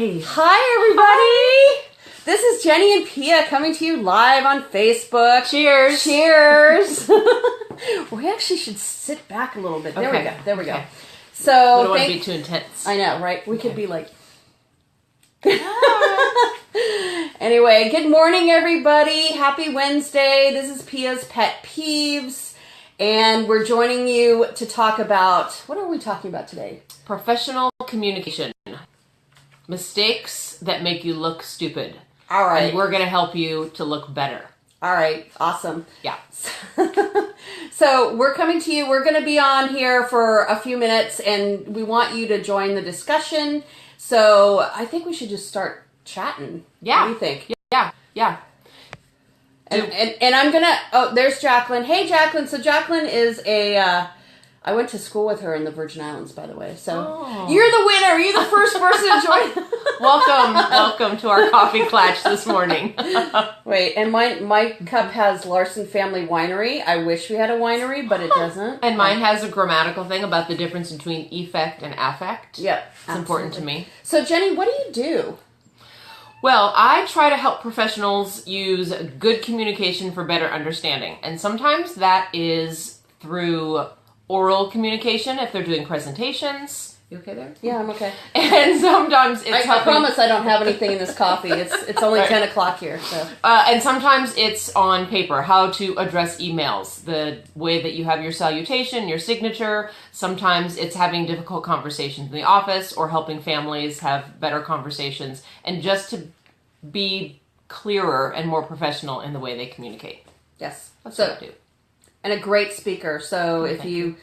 Hi, everybody. This is Jenni and Pia coming to you live on Facebook. Cheers. Cheers. We actually should sit back a little bit. There we go. There we go. So, I don't want to be too intense. I know, right? We could be like... Anyway, good morning, everybody. Happy Wednesday. This is Pia's Pet Peeves. And we're joining you to talk about... What are we talking about today? Professional communication. Mistakes that make you look stupid. All right. And we're going to help you to look better. All right. Awesome. Yeah. So we're coming to you. We're going to be on here for a few minutes, and we want you to join the discussion. So I think we should just start chatting. Yeah. What do you think? Yeah. And I'm going to... Oh, there's Jacqueline. Hey, Jacqueline. So Jacqueline is a... I went to school with her in the Virgin Islands, by the way. So You're the winner. You're the first person to join. Welcome to our coffee clutch this morning. Wait, and my cup has Larson Family Winery. I wish we had a winery, but it doesn't. And mine has a grammatical thing about the difference between effect and affect. Yep, it's important to me. So Jenni, what do you do? Well, I try to help professionals use good communication for better understanding, and sometimes that is through oral communication if they're doing presentations. You okay there? Yeah, I'm okay. And sometimes it's I promise I don't have anything in this coffee. It's only 10 o'clock here. So. And sometimes it's on paper, how to address emails, the way that you have your salutation, your signature. Sometimes it's having difficult conversations in the office or helping families have better conversations, and just to be clearer and more professional in the way they communicate. Yes. That's what I do. And a great speaker. So if you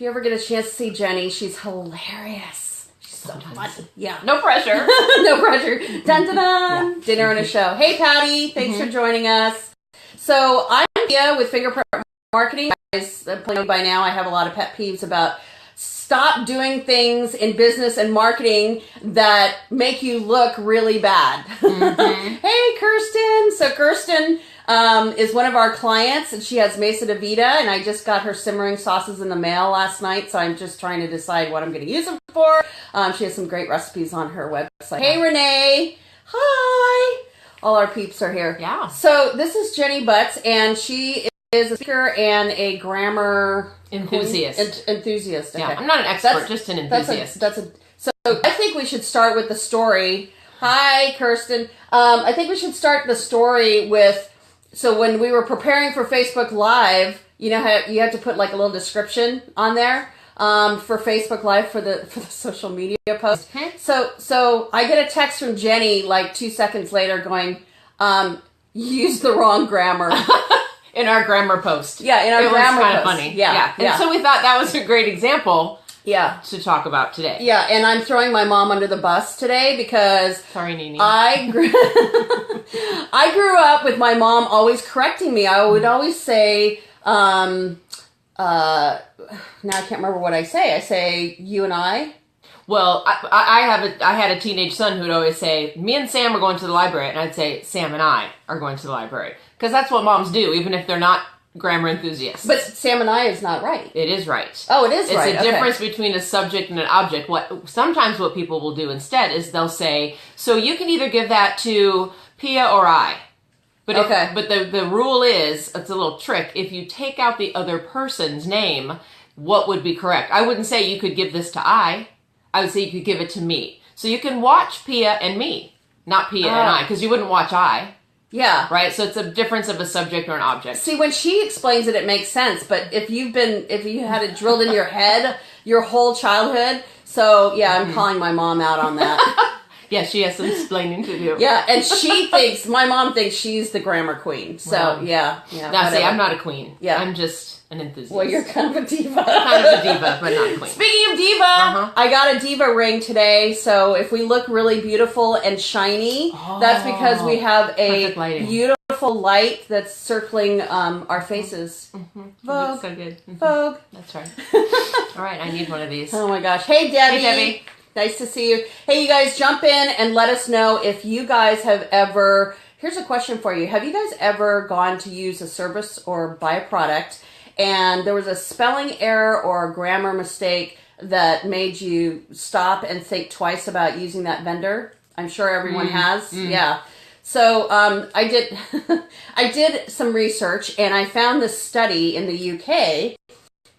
ever get a chance to see Jenni, she's hilarious. She's so funny. Yeah. No pressure. No pressure. Dun dun dun. Yeah. Dinner and a show. Hey Patty, thanks for joining us. So I'm Pia with Fingerprint Marketing. Guys, probably know by now I have a lot of pet peeves about stop doing things in business and marketing that make you look really bad. Hey Kirsten. So Kirsten is one of our clients, and she has Mesa de Vida, and I just got her simmering sauces in the mail last night, so I'm just trying to decide what I'm going to use them for. She has some great recipes on her website. Hey, Renee. Hi. All our peeps are here. Yeah. So this is Jenni Butz, and she is a speaker and a grammar enthusiast. Enthusiast. Okay. Yeah, I'm not an expert, just an enthusiast. So I think we should start with the story. Hi, Kirsten. I think we should start the story with... So when we were preparing for Facebook Live, you know how you have to put like a little description on there for Facebook Live for the social media post. So I get a text from Jenni like 2 seconds later going, you used the wrong grammar. In our grammar post. Yeah, in our grammar post. It was kind of funny. Yeah. And so we thought that was a great example to talk about today. Yeah, and I'm throwing my mom under the bus today because... Sorry, Nini. I grew up with my mom always correcting me. I would always say, now I can't remember what I say. I say, you and I. Well, I had a teenage son who'd always say, me and Sam are going to the library. And I'd say, Sam and I are going to the library. Because that's what moms do, even if they're not grammar enthusiasts. But Sam and I is not right. It is right. Oh, it is right. It's a difference between a subject and an object. Sometimes what people will do instead is they'll say, so you can either give that to Pia or I. But the rule is, it's a little trick, if you take out the other person's name, what would be correct? I wouldn't say you could give this to I would say you could give it to me. So you can watch Pia and me, not Pia and I, because you wouldn't watch I. Yeah. Right? So it's a difference of a subject or an object. See, when she explains it, it makes sense. But if you had it drilled in your head your whole childhood, so yeah, I'm calling my mom out on that. Yeah, she has some explaining to do. Yeah, and my mom thinks she's the grammar queen. So, wow. Yeah. Now, see, I'm not a queen. Yeah. I'm just an enthusiast. Well, you're kind of a diva. Kind of a diva, but not a queen. Speaking of diva, I got a diva ring today. So if we look really beautiful and shiny, that's because we have a beautiful light that's circling our faces. Vogue. So good. Vogue. That's right. All right, I need one of these. Oh my gosh. Hey, Debbie. Hey, Debbie. Nice to see you. Hey, you guys, jump in and let us know if you guys have ever... Here's a question for you. Have you guys ever gone to use a service or buy a product and there was a spelling error or a grammar mistake that made you stop and think twice about using that vendor? I'm sure everyone has. Yeah. So I did I did some research, and I found this study in the UK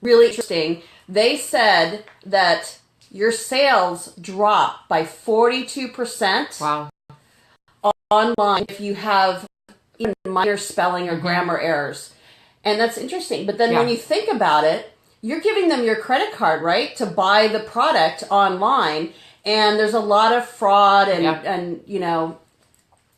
really interesting. They said that your sales drop by 42%. Wow. Online if you have even minor spelling or grammar errors. And that's interesting. But then when you think about it, you're giving them your credit card, right, to buy the product online. And there's a lot of fraud and you know,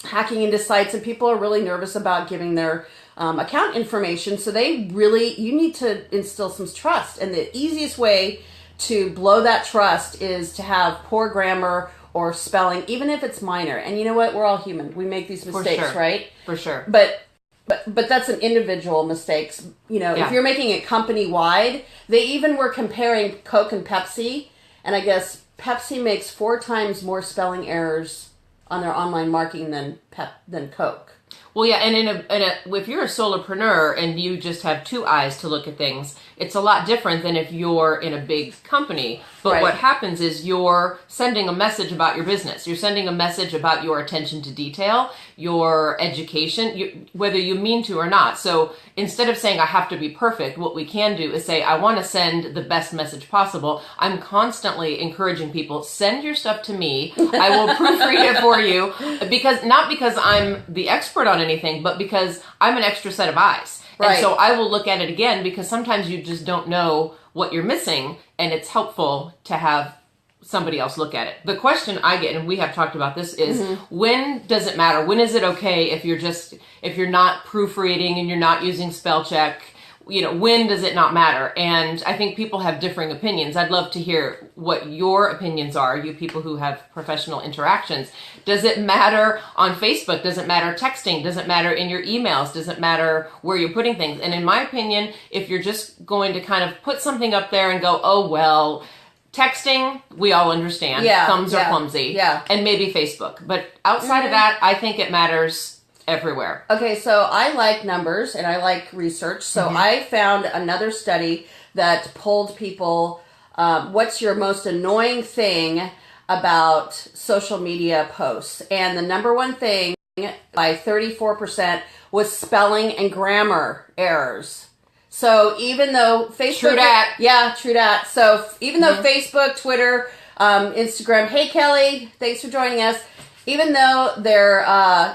hacking into sites, and people are really nervous about giving their account information. So you need to instill some trust. And the easiest way to blow that trust is to have poor grammar or spelling, even if it's minor. And you know what? We're all human. We make these mistakes, right? For sure. But that's an individual mistakes. You know, if you're making it company wide, they even were comparing Coke and Pepsi, and I guess Pepsi makes 4 times more spelling errors on their online marketing than Coke. Well, yeah, and if you're a solopreneur and you just have 2 eyes to look at things, it's a lot different than if you're in a big company. But what happens is you're sending a message about your business. You're sending a message about your attention to detail, your education, whether you mean to or not. So instead of saying I have to be perfect, what we can do is say I want to send the best message possible. I'm constantly encouraging people, send your stuff to me. I will proofread it for you, not because I'm the expert on anything, but because I'm an extra set of eyes. Right. And so I will look at it again, because sometimes you just don't know what you're missing, and it's helpful to have somebody else look at it. The question I get, and we have talked about this, is when does it matter? When is it okay if you're not proofreading and you're not using spell check? You know, when does it not matter? And I think people have differing opinions. I'd love to hear what your opinions are, you people who have professional interactions. Does it matter on Facebook? Does it matter texting? Does it matter in your emails? Does it matter where you're putting things? And in my opinion, if you're just going to kind of put something up there and go, oh, well, texting, we all understand. Thumbs are clumsy. And maybe Facebook. But outside of that, I think it matters everywhere. Okay, so I like numbers and I like research. So I found another study that polled people, what's your most annoying thing about social media posts? And the number one thing by 34% was spelling and grammar errors. So even though Facebook... True dat. Yeah, true dat. So even though Facebook, Twitter, Instagram, hey Kelly, thanks for joining us. Even though they're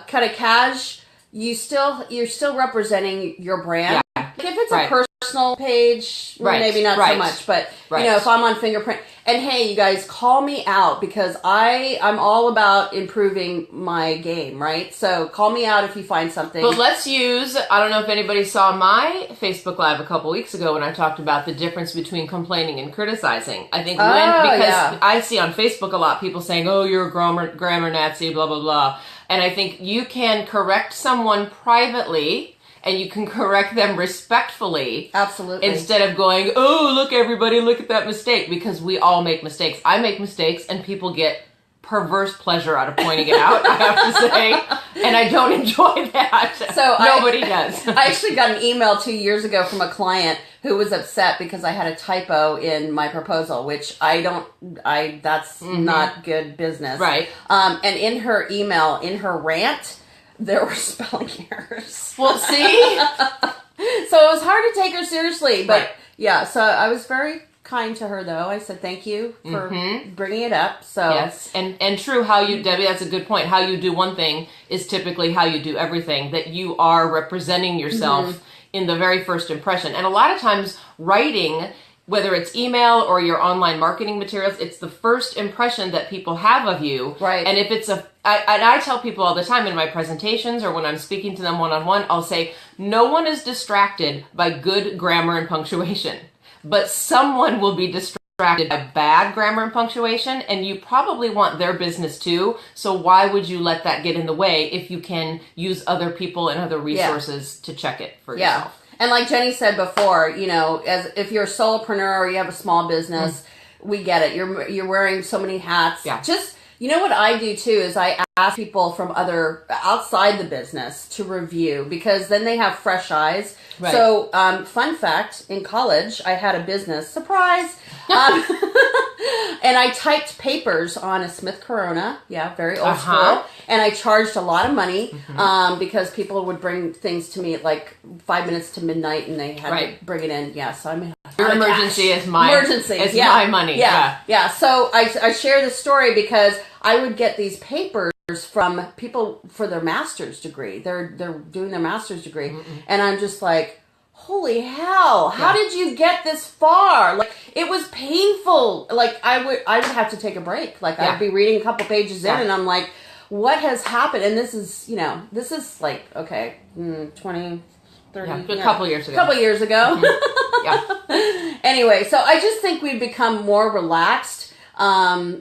kind of cash, you're still representing your brand. Yeah. If it's a personal page, maybe not so much. But you know, if I'm on Fingerprint, and hey, you guys, call me out, because I'm all about improving my game, right? So call me out if you find something. But let's use, I don't know if anybody saw my Facebook Live a couple weeks ago when I talked about the difference between complaining and criticizing. I think I see on Facebook a lot people saying, oh, you're a grammar Nazi, blah, blah, blah. And I think you can correct someone privately, and you can correct them respectfully. Absolutely. Instead of going, oh, look, everybody, look at that mistake. Because we all make mistakes. I make mistakes, and people get perverse pleasure out of pointing it out, I have to say. And I don't enjoy that. So nobody does. I actually got an email 2 years ago from a client who was upset because I had a typo in my proposal, which that's not good business. Right. And in her email, in her rant, there were spelling errors. Well, see? So it was hard to take her seriously. But yeah, so I was very kind to her, though. I said thank you for bringing it up. So yes, and true, Debbie, that's a good point. How you do one thing is typically how you do everything, that you are representing yourself in the very first impression. And a lot of times writing, whether it's email or your online marketing materials, it's the first impression that people have of you. Right. And if it's I tell people all the time in my presentations or when I'm speaking to them one-on-one, I'll say, no one is distracted by good grammar and punctuation, but someone will be distracted by bad grammar and punctuation, and you probably want their business too. So why would you let that get in the way if you can use other people and other resources to check it for yourself? And like Jenny said before, you know, if you're a solopreneur or you have a small business, we get it. You're wearing so many hats. Yeah. Just, you know what I do too is I ask people from outside the business to review, because then they have fresh eyes. Right. So, fun fact, in college, I had a business, surprise, And I typed papers on a Smith Corona. Yeah, very old school. And I charged a lot of money because people would bring things to me at like 5 minutes to midnight, and they had to bring it in. Yeah, so I mean, your emergency is my my money. Yeah. So I share this story because I would get these papers from people for their master's degree. They're doing their master's degree, and I'm just like, holy hell! How did you get this far? Like, it was painful. Like, I would have to take a break. Like, I'd be reading a couple pages in, and I'm like, what has happened? And this is like, okay, 20, 30, a couple years ago. Anyway, so I just think we've become more relaxed,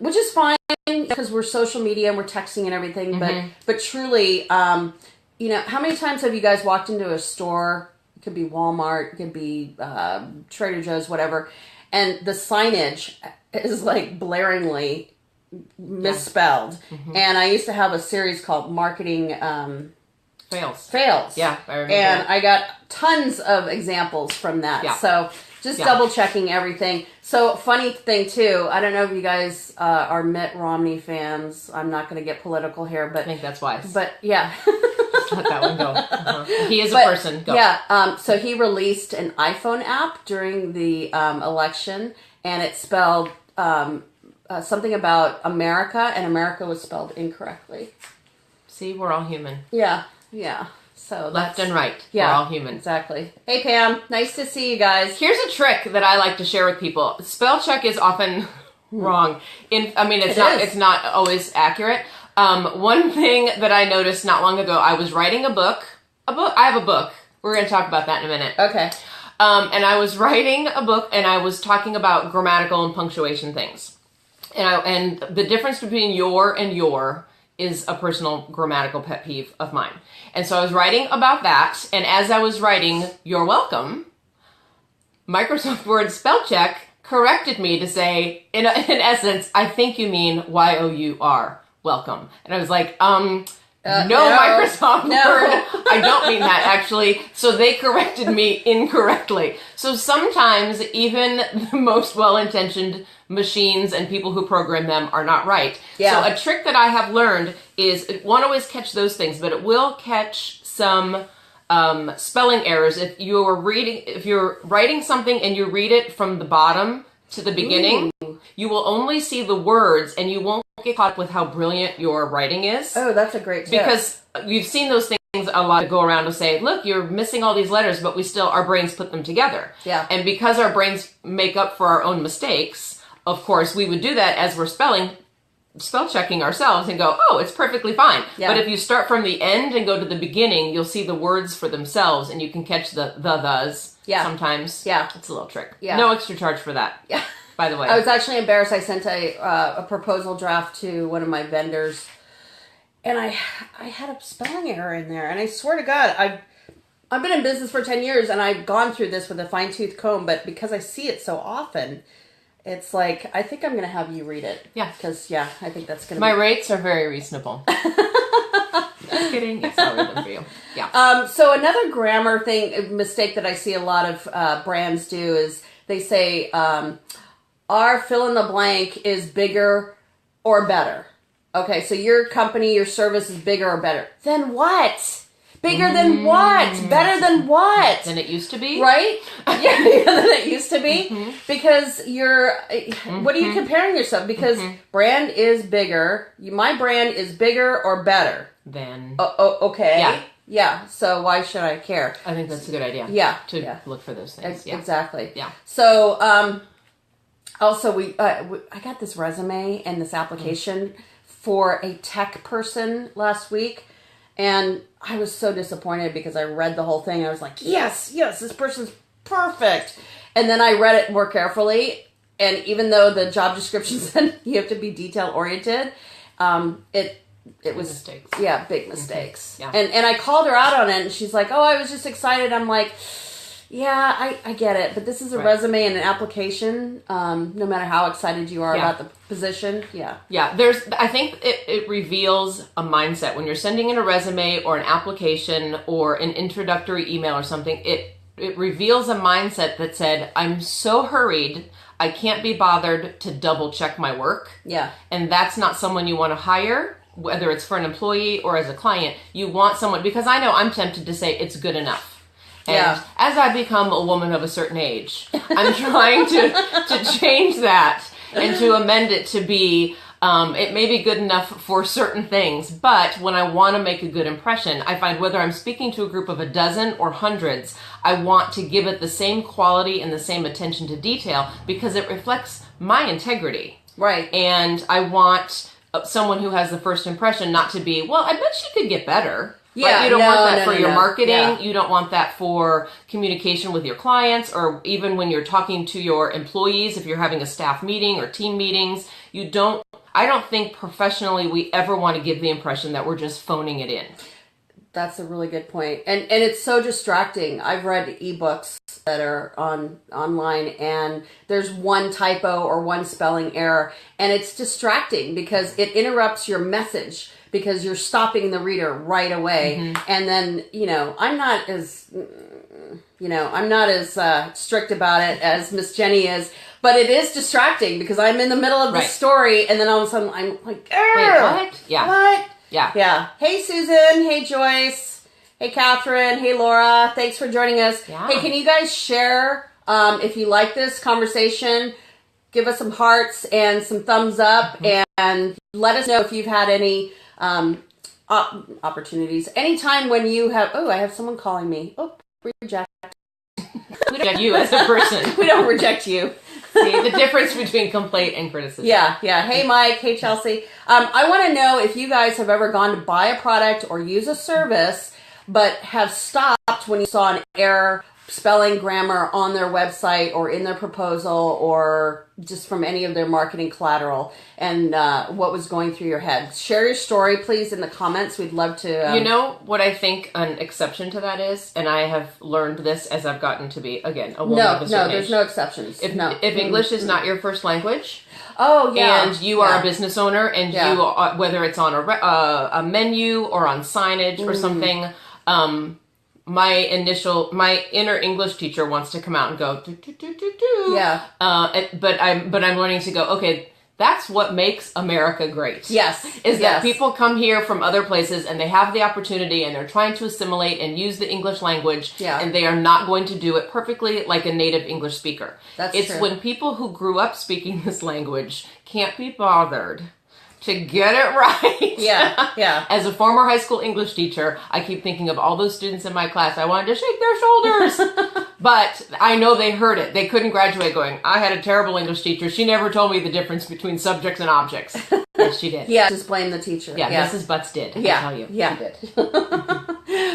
which is fine because we're social media and we're texting and everything. But truly, how many times have you guys walked into a store? It could be Walmart, it could be Trader Joe's, whatever, and the signage is like blaringly misspelled. And I used to have a series called Marketing Fails. Yeah, I remember. And I got tons of examples from that. Yeah. So just double checking everything. So funny thing too, I don't know if you guys are Mitt Romney fans. I'm not going to get political here, but I think that's wise. But yeah. Let that one go. He is a person. Go. Yeah. So he released an iPhone app during the election, and it spelled something about America, and America was spelled incorrectly. See, we're all human. Yeah. So left and right. We're all human. Exactly. Hey Pam, nice to see you guys. Here's a trick that I like to share with people. Spell check is often wrong. It's not always accurate. One thing that I noticed not long ago, I was writing a book. I have a book. We're going to talk about that in a minute. Okay. And I was writing a book, and I was talking about grammatical and punctuation things. And the difference between your and your is a personal grammatical pet peeve of mine. And so I was writing about that, and as I was writing, "You're welcome," Microsoft Word spell check corrected me to say, in essence, "I think you mean Y-O-U-R, welcome." And I was like, no, Microsoft Word, I don't mean that, actually. So they corrected me incorrectly. So sometimes even the most well-intentioned machines and people who program them are not right. Yeah. So a trick that I have learned is it won't always catch those things, but it will catch some spelling errors. If you're writing something and you read it from the bottom to the beginning, you will only see the words and you won't get caught up with how brilliant your writing is. Oh, that's a great tip. Because you've seen those things a lot to go around to say, look, you're missing all these letters, but our brains put them together. Yeah. And because our brains make up for our own mistakes, of course, we would do that as we're spell checking ourselves and go, oh, it's perfectly fine. Yeah. But if you start from the end and go to the beginning, you'll see the words for themselves and you can catch the-thes sometimes. Yeah. It's a little trick. Yeah. No extra charge for that. Yeah. By the way. I was actually embarrassed. I sent a proposal draft to one of my vendors, and I had a spelling error in there. And I swear to God, I've been in business for 10 years, and I've gone through this with a fine-tooth comb, but because I see it so often, it's like, I think I'm going to have you read it. Yeah. Because, I think that's going to My rates are very reasonable. Just kidding. Yes, I'll read them for you. Yeah. So another grammar mistake that I see a lot of brands do is they say, our fill in the blank is bigger or better. Okay, so your company, your service is bigger or better. Then what? Bigger than what? Better than what? Than it used to be? Right? Yeah, bigger than it used to be. Because what are you comparing yourself? Because brand is bigger. My brand is bigger or better. Than. Okay. Yeah. Yeah, so why should I care? I think that's a good idea. Yeah. To look for those things. Exactly. Yeah. So, also, I got this resume and this application for a tech person last week, and I was so disappointed because I read the whole thing. And I was like, yes, this person's perfect. And then I read it more carefully, and even though the job description said you have to be detail oriented, it was mistakes. Yeah, big mistakes. Yeah. And I called her out on it, and she's like, "Oh, I was just excited." I'm like, "Yeah, I get it, but this is a resume and an application. No matter how excited you are about the position, yeah." I think it reveals a mindset when you're sending in a resume or an application or an introductory email or something. It reveals a mindset that said, "I'm so hurried. I can't be bothered to double check my work. Yeah. And that's not someone you want to hire, whether it's for an employee or as a client. You want someone, because I know I'm tempted to say it's good enough. And as I become a woman of a certain age, I'm trying to change that and to amend it to be, it may be good enough for certain things, but when I want to make a good impression, I find whether I'm speaking to a group of a dozen or hundreds, I want to give it the same quality and the same attention to detail because it reflects my integrity. Right. And I want someone who has the first impression not to be, well, I bet she could get better. Yeah, you don't want that for your marketing. Yeah. You don't want that for communication with your clients, or even when you're talking to your employees, if you're having a staff meeting or team meetings. I don't think professionally we ever want to give the impression that we're just phoning it in. That's a really good point. And it's so distracting. I've read ebooks that are online and there's one typo or one spelling error, and it's distracting because it interrupts your message because you're stopping the reader right away. Mm-hmm. And then, I'm not as strict about it as Miss Jenny is, but it is distracting because I'm in the middle of the story and then all of a sudden I'm like, wait, what? Yeah. What? Yeah. Yeah. Hey, Susan. Hey, Joyce. Hey, Catherine. Hey, Laura. Thanks for joining us. Yeah. Hey, can you guys share, if you like this conversation, give us some hearts and some thumbs up, and let us know if you've had any opportunities. Anytime when you have, I have someone calling me. Reject. We don't reject you as a person. We don't reject you. See, the difference between complaint and criticism. Yeah. Hey, Mike. Hey, Chelsea. I want to know if you guys have ever gone to buy a product or use a service, but have stopped when you saw an error, spelling, grammar on their website or in their proposal or just from any of their marketing collateral, and what was going through your head. Share your story, please, in the comments. We'd love to... You know what I think an exception to that is, and I have learned this as I've gotten to be, again, a woman of a certain age. No, there's no exceptions. If English is not your first language... Oh, yeah. And you are a business owner, and you are, whether it's on a menu or on signage or something... my inner English teacher wants to come out and go, do, do, do, do, do. Yeah. But I'm learning to go, okay, that's what makes America great. Yes. Is that people come here from other places and they have the opportunity and they're trying to assimilate and use the English language. Yeah. And they are not going to do it perfectly like a native English speaker. It's true. when people who grew up speaking this language can't be bothered to get it right. Yeah. As a former high school English teacher, I keep thinking of all those students in my class. I wanted to shake their shoulders. But I know they heard it. They couldn't graduate going, I had a terrible English teacher. She never told me the difference between subjects and objects. Yes, she did. Yeah, just blame the teacher. Yeah, Mrs. Butz did. I tell you. Yeah. She did. She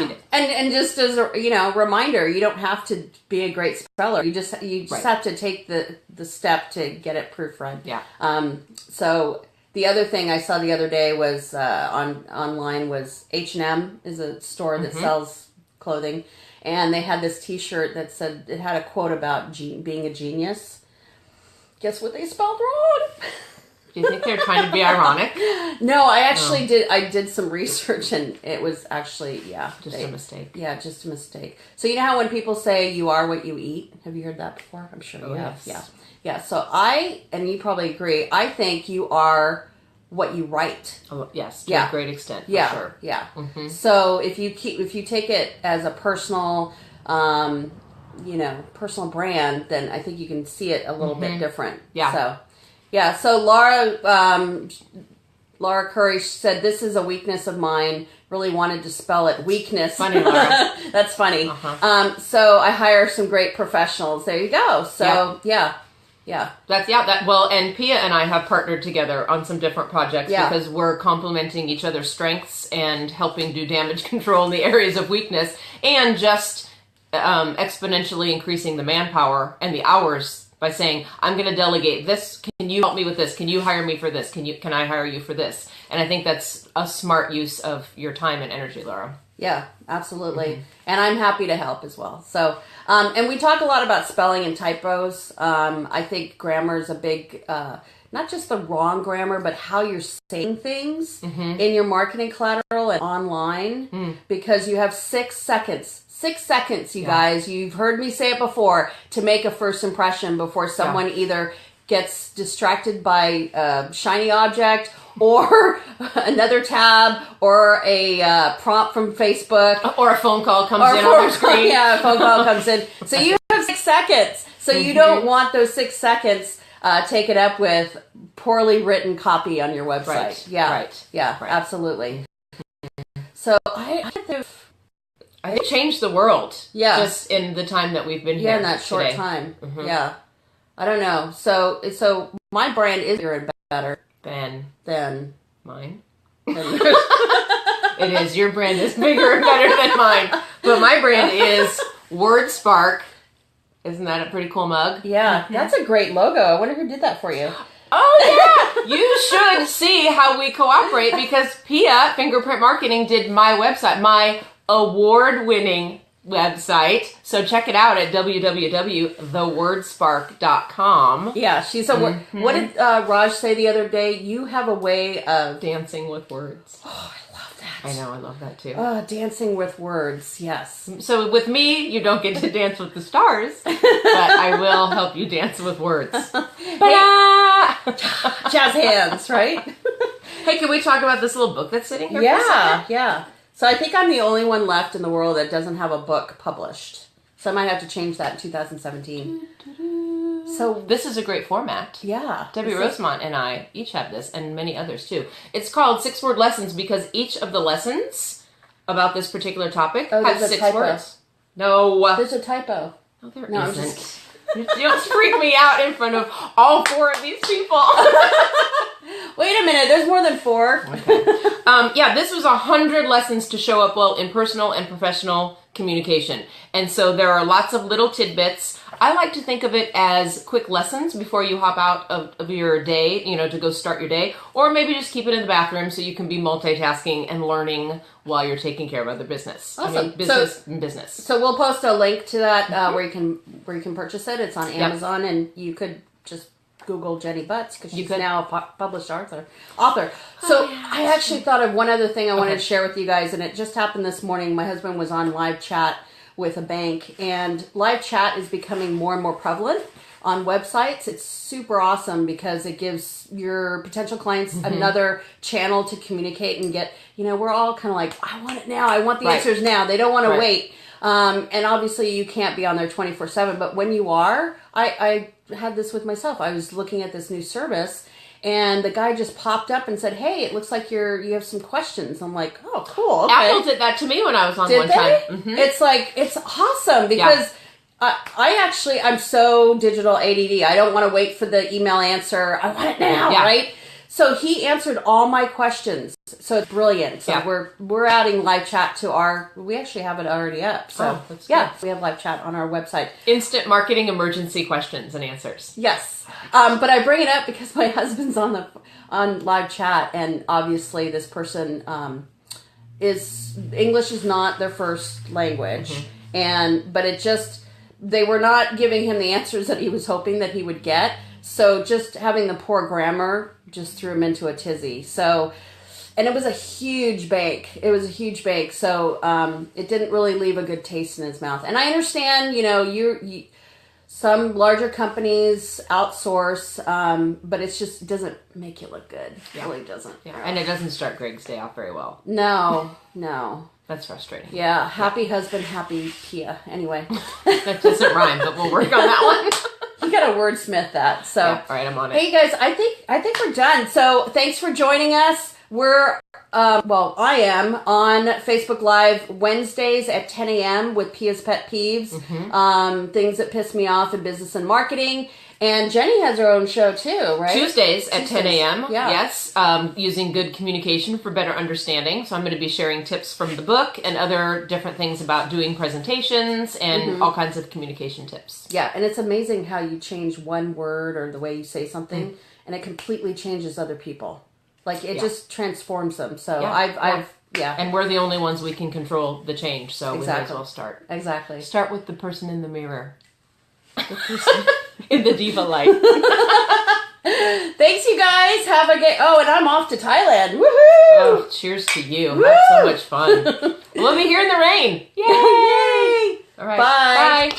did. And just as a reminder, you don't have to be a great speller. You just have to take the step to get it proofread. Yeah. So the other thing I saw the other day was online was H&M is a store that sells clothing, and they had this T-shirt that said it had a quote about being a genius. Guess what they spelled wrong? Do you think they're trying to be ironic? No, I actually did. I did some research, and it was actually just a mistake. Yeah, just a mistake. So you know how when people say you are what you eat? Have you heard that before? I'm sure you have. Yes. Yeah. So and you probably agree, I think you are what you write. Oh, yes, to a great extent, for sure. Yeah. Mm-hmm. So if you take it as a personal, personal brand, then I think you can see it a little bit different. Yeah. So Laura Curry said, this is a weakness of mine. Really wanted to spell it weakness. Funny, Laura. That's funny. So I hire some great professionals. There you go. So yeah. And Pia and I have partnered together on some different projects because we're complementing each other's strengths and helping do damage control in the areas of weakness, and just exponentially increasing the manpower and the hours by saying, I'm going to delegate this. Can you help me with this? Can you hire me for this? Can I hire you for this? And I think that's a smart use of your time and energy, Laura. Yeah, absolutely. And I'm happy to help as well. So, and we talk a lot about spelling and typos. I think grammar is a big not just the wrong grammar, but how you're saying things in your marketing collateral and online, because you have 6 seconds. 6 seconds, you guys. You've heard me say it before, to make a first impression before someone either gets distracted by a shiny object or another tab or a prompt from Facebook. Or a phone call comes in on their screen. Yeah, a phone call comes in. So you have 6 seconds. So you don't want those 6 seconds taken up with poorly written copy on your website. Right. Yeah. Right. Yeah, right. Absolutely. So I think it changed the world. Yeah. Just in the time that we've been here. Yeah, in that short today. time. Yeah. I don't know. So my brand is bigger and better than mine. It is. Your brand is bigger and better than mine. But my brand is WordSpark. Isn't that a pretty cool mug? Yeah, that's a great logo. I wonder who did that for you. Oh, yeah. You should see how we cooperate, because Pia, Fingerprint Marketing, did my website, my award-winning website. So check it out at www.thewordspark.com. Yeah, she's a what did Raj say the other day? You have a way of dancing with words. Oh, I love that. I know, I love that too. Dancing with words, yes. So with me, you don't get to dance with the stars, but I will help you dance with words. Jazz hands, right? Hey, can we talk about this little book that's sitting here? Yeah. So I think I'm the only one left in the world that doesn't have a book published. So I might have to change that in 2017. So this is a great format. Yeah. Debbie Rosemont and I each have this, and many others too. It's called 6-Word Lessons because each of the lessons about this particular topic has 6 words. No. There's a typo. No, there no, isn't. I'm just... You don't freak me out in front of all 4 of these people. Wait a minute, there's more than 4. Okay. Yeah, this was 100 lessons to show up well in personal and professional communication. And so there are lots of little tidbits. I like to think of it as quick lessons before you hop out of your day, to go start your day. Or maybe just keep it in the bathroom so you can be multitasking and learning while you're taking care of other business. Awesome. I mean, business. So we'll post a link to that where you can purchase it. It's on Amazon, and you could just Google Jenni Butz because she's now a published author. So I actually thought of one other thing I wanted to share with you guys, and it just happened this morning. My husband was on live chat with a bank, and live chat is becoming more and more prevalent on websites. It's super awesome because it gives your potential clients another channel to communicate and get, we're all kind of like, I want it now. I want the answers now. They don't want to wait. And obviously you can't be on there 24/7, but when you are, I had this with myself. I was looking at this new service, and the guy just popped up and said, "Hey, it looks like you have some questions." I'm like, "Oh, cool." Okay. Apple did that to me when I was on one time. Mm-hmm. It's awesome because I'm so digital ADD. I don't want to wait for the email answer. I want it now, right? So he answered all my questions. So it's brilliant. So we're adding live chat to we actually have it already up. So that's good. We have live chat on our website. Instant marketing emergency questions and answers. Yes. But I bring it up because my husband's on live chat, and obviously this person English is not their first language. But they were not giving him the answers that he was hoping that he would get. So just having the poor grammar just threw him into a tizzy. So, and it was a huge bank. So it didn't really leave a good taste in his mouth. And I understand, some larger companies outsource, but it doesn't make you look good. It really doesn't. Yeah. And it doesn't start Greg's day off very well. No. That's frustrating. Yeah, happy husband, happy Pia. Anyway. That doesn't rhyme, but we'll work on that one. You gotta wordsmith that. So, all right, I'm on it. Hey guys, I think we're done. So thanks for joining us. We're I am on Facebook Live Wednesdays at 10 a.m. with Pia's Pet Peeves, things that piss me off in business and marketing. And Jenni has her own show too, right? Tuesdays at 10 a.m. Yeah. Yes, using good communication for better understanding. So I'm going to be sharing tips from the book and other different things about doing presentations and all kinds of communication tips. Yeah, and it's amazing how you change one word or the way you say something, and it completely changes other people. Like it just transforms them. So And we're the only ones we can control the change, so we might as well start. Exactly. Start with the person in the mirror. The person in the diva light. Thanks, you guys. Have a good... Oh, and I'm off to Thailand. Woohoo! Oh, cheers to you. Woo! Have so much fun. We'll be here in the rain. Yay! Yay! All right. Bye. Bye.